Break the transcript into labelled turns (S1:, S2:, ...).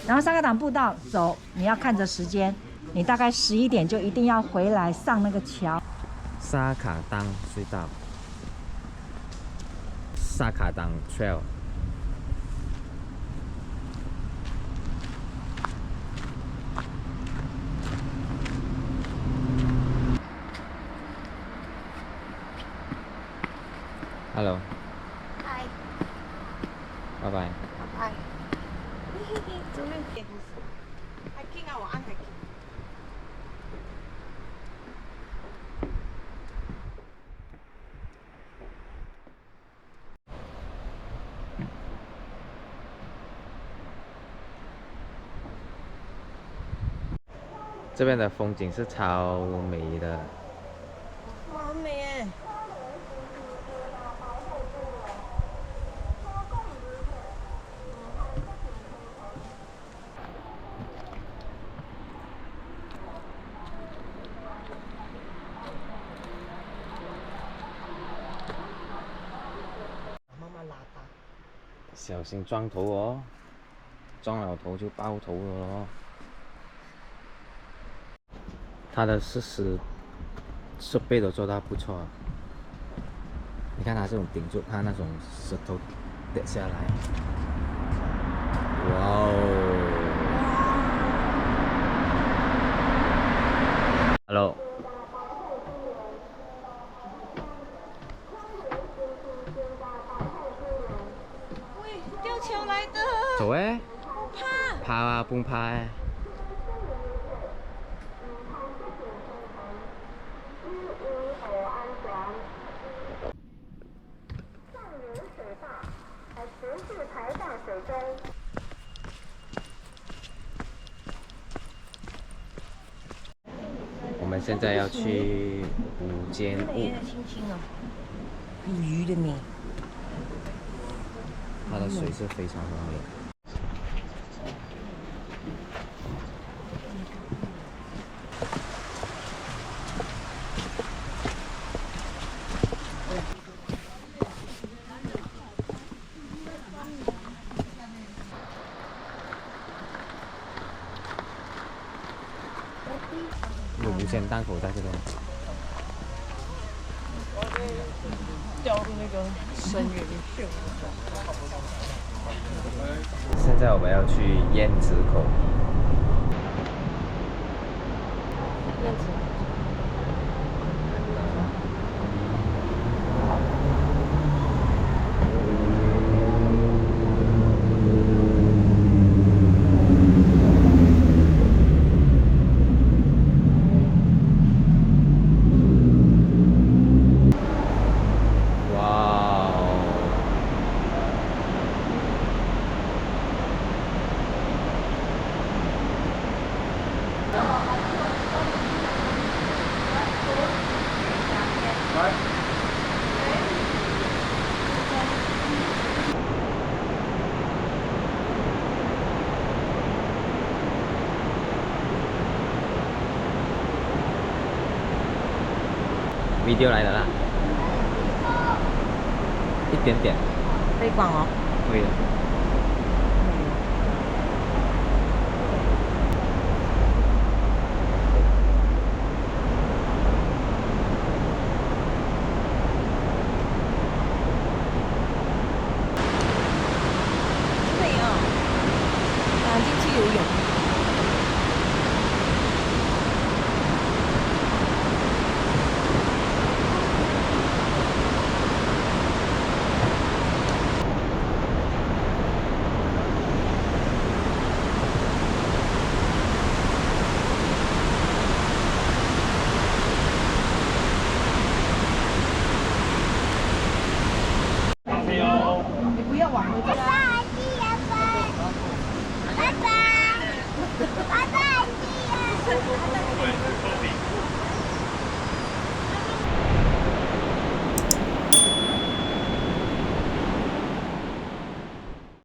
S1: 然后沙卡党步道走，你要看着时间，你大概11点就一定要回来上那个桥。
S2: 沙卡当隧道，沙卡当 Trail。Hello。
S3: 嗨。
S2: 拜拜。
S3: 拜拜。这边也不是。hiking 啊，我按 hiking。
S2: 这边的风景是超美的。
S3: 哇，很美耶！慢慢拉大。
S2: 小心撞头哦，撞了头就爆头了哦。它的设备都做到不错，你看它这种顶住，它那种石头掉下来，哇哦 ！Hello。
S3: 喂，吊桥来的。
S2: 走哎！
S3: 我怕。
S2: 怕啊，不用怕哎。我们现在要去五间屋，
S3: 青青哦，有鱼的没？
S2: 它的水是非常的美。有无线档口在这边。
S3: 掉入那个深渊里去。
S2: 现在我们要去燕子口。
S3: 燕子。
S2: video 来的啦，一点点。
S3: 可以广哦。
S2: 可以的。
S3: 美哦，想进去游泳。你不要往回走。
S4: 拜拜，拜拜，